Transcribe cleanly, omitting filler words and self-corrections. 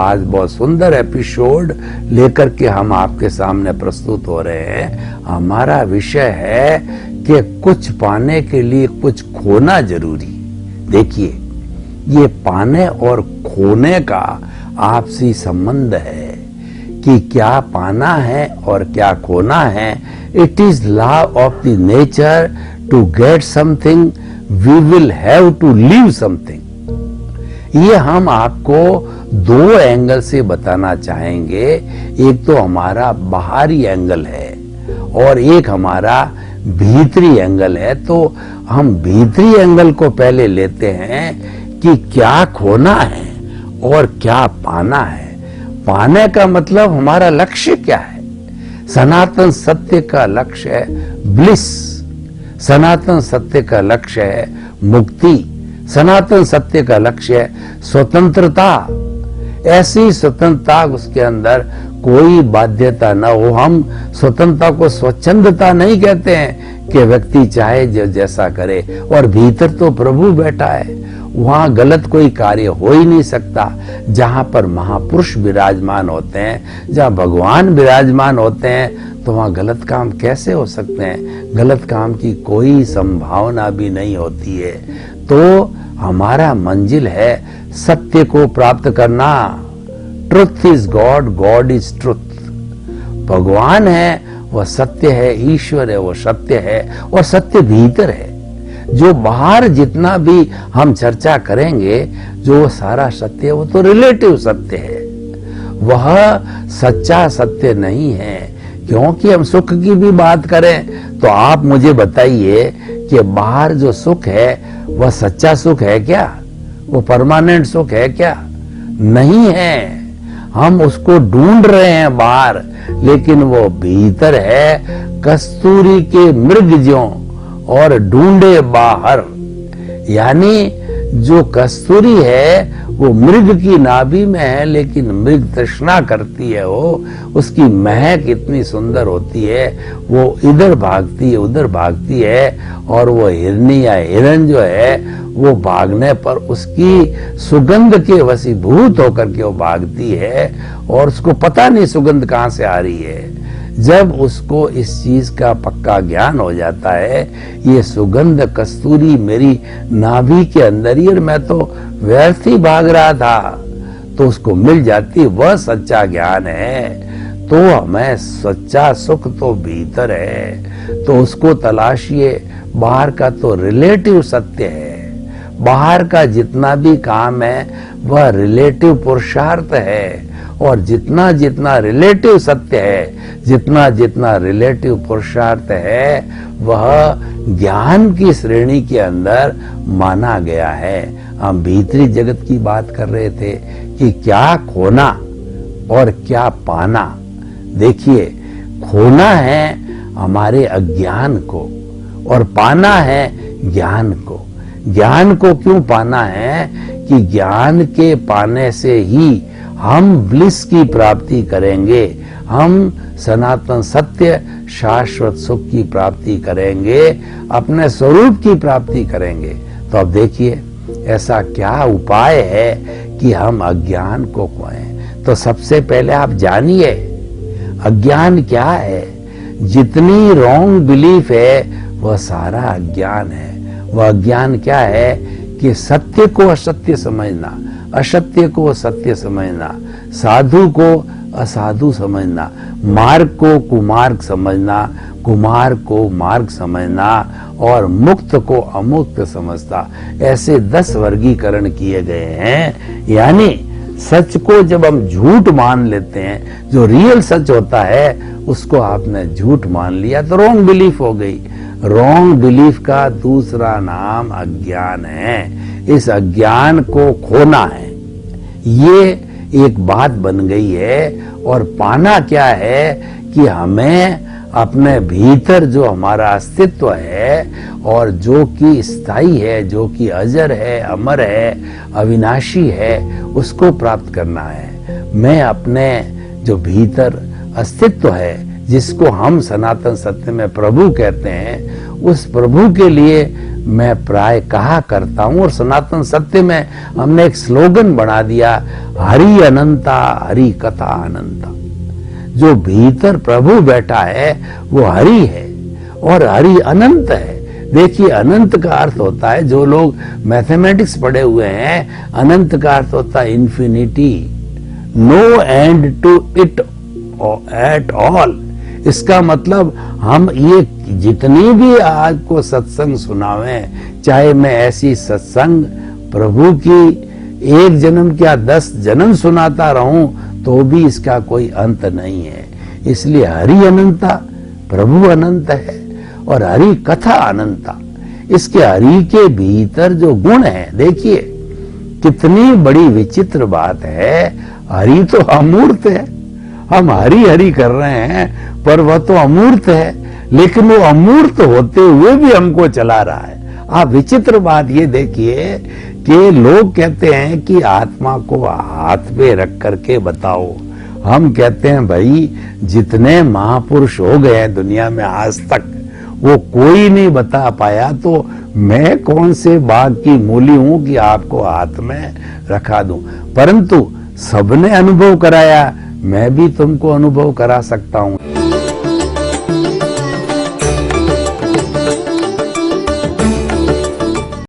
आज बहुत सुंदर एपिसोड लेकर के हम आपके सामने प्रस्तुत हो रहे हैं। हमारा विषय है कि कुछ पाने के लिए कुछ खोना जरूरी। देखिए, ये पाने और खोने का आपसी संबंध है कि क्या पाना है और क्या खोना है। It is law of the nature to get something we will have to leave something. ये हम आपको दो एंगल से बताना चाहेंगे। एक तो हमारा बाहरी एंगल है और एक हमारा भीतरी एंगल है। तो हम भीतरी एंगल को पहले लेते हैं कि क्या खोना है और क्या पाना है। पाने का मतलब हमारा लक्ष्य क्या है। सनातन सत्य का लक्ष्य है ब्लिस, सनातन सत्य का लक्ष्य है मुक्ति, सनातन सत्य का लक्ष्य है स्वतंत्रता। ऐसी स्वतंत्रता उसके अंदर कोई बाध्यता न हो। हम स्वतंत्रता को स्वच्छंदता नहीं कहते हैं कि व्यक्ति चाहे जो जैसा करे, और भीतर तो प्रभु बैठा है, वहां गलत कोई कार्य हो ही नहीं सकता। जहां पर महापुरुष विराजमान होते हैं, जहां भगवान विराजमान होते हैं, तो वहां गलत काम कैसे हो सकते हैं। गलत काम की कोई संभावना भी नहीं होती है। तो हमारा मंजिल है सत्य को प्राप्त करना। Truth is God, God is truth. भगवान है वह सत्य है, ईश्वर है वो सत्य है, और सत्य भीतर है। जो बाहर जितना भी हम चर्चा करेंगे, जो सारा सत्य है वो तो रिलेटिव सत्य है, वह सच्चा सत्य नहीं है। क्योंकि हम सुख की भी बात करें तो आप मुझे बताइए कि बाहर जो सुख है वह सच्चा सुख है क्या? वो परमानेंट सुख है क्या? नहीं है। हम उसको ढूंढ रहे हैं बाहर, लेकिन वो भीतर है। कस्तूरी के मृग ज्यों और ढूंढे बाहर। यानी जो कस्तूरी है वो मृग की नाभि में है, लेकिन मृग तृष्णा करती है। वो उसकी महक इतनी सुंदर होती है, वो इधर भागती है उधर भागती है, और वो हिरनी या हिरन जो है वो भागने पर उसकी सुगंध के वशीभूत होकर के वो भागती है, और उसको पता नहीं सुगंध कहां से आ रही है। जब उसको इस चीज का पक्का ज्ञान हो जाता है, ये सुगंध कस्तूरी मेरी नाभि के अंदर ही, और मैं तो व्यर्थ ही भाग रहा था, तो उसको मिल जाती। वह सच्चा ज्ञान है। तो हमें सच्चा सुख तो भीतर है, तो उसको तलाशिए। बाहर का तो रिलेटिव सत्य है। बाहर का जितना भी काम है वह रिलेटिव पुरुषार्थ है, और जितना जितना रिलेटिव सत्य है, जितना जितना रिलेटिव पुरुषार्थ है, वह ज्ञान की श्रेणी के अंदर माना गया है। हम भीतरी जगत की बात कर रहे थे कि क्या खोना और क्या पाना। देखिए, खोना है हमारे अज्ञान को और पाना है ज्ञान को। ज्ञान को क्यों पाना है? कि ज्ञान के पाने से ही हम ब्लिस की प्राप्ति करेंगे, हम सनातन सत्य शाश्वत सुख की प्राप्ति करेंगे, अपने स्वरूप की प्राप्ति करेंगे। तो अब देखिए, ऐसा क्या उपाय है कि हम अज्ञान को खोएं। तो सबसे पहले आप जानिए अज्ञान क्या है। जितनी रॉन्ग बिलीफ है वह सारा अज्ञान है। वह अज्ञान क्या है कि सत्य को असत्य समझना, असत्य को सत्य समझना, साधु को असाधु समझना, मार्ग को कुमार्ग समझना, कुमार्ग को मार्ग समझना, और मुक्त को अमुक्त समझता। ऐसे 10 वर्गीकरण किए गए हैं। यानी सच को जब हम झूठ मान लेते हैं, जो रियल सच होता है उसको आपने झूठ मान लिया, तो रॉन्ग बिलीफ हो गई। रॉन्ग बिलीफ का दूसरा नाम अज्ञान है। इस अज्ञान को खोना है, ये एक बात बन गई है। और पाना क्या है कि हमें अपने भीतर जो हमारा अस्तित्व है और जो कि स्थायी है, जो कि अजर है, अमर है, अविनाशी है, उसको प्राप्त करना है। मैं अपने जो भीतर अस्तित्व है, जिसको हम सनातन सत्य में प्रभु कहते हैं, उस प्रभु के लिए मैं प्राय कहा करता हूं। और सनातन सत्य में हमने एक स्लोगन बना दिया, हरि अनंता, हरि कथा अनंता। जो भीतर प्रभु बैठा है वो हरि है और हरि अनंत है। देखिए, अनंत का अर्थ होता है, जो लोग मैथमेटिक्स पढ़े हुए हैं, अनंत का अर्थ होता है infinity, no end to it at all. इसका मतलब हम ये जितनी भी आपको सत्संग सुनावे, चाहे मैं ऐसी सत्संग प्रभु की 1 जन्म क्या 10 जन्म सुनाता रहूं, तो भी इसका कोई अंत नहीं है। इसलिए हरि अनंता, प्रभु अनंत है और हरि कथा अनंता। इसके हरि के भीतर जो गुण है, देखिए कितनी बड़ी विचित्र बात है। हरि तो अमूर्त है, हम हरि हरि कर रहे हैं, पर वह तो अमूर्त है, लेकिन वो अमूर्त होते हुए भी हमको चला रहा है। आप विचित्र बात ये देखिए कि लोग कहते हैं कि आत्मा को हाथ पे रख करके बताओ। हम कहते हैं भाई, जितने महापुरुष हो गए हैं दुनिया में आज तक, वो कोई नहीं बता पाया, तो मैं कौन से बाग की मूली हूं कि आपको हाथ में रखा दूं। परंतु सबने अनुभव कराया, मैं भी तुमको अनुभव करा सकता हूं।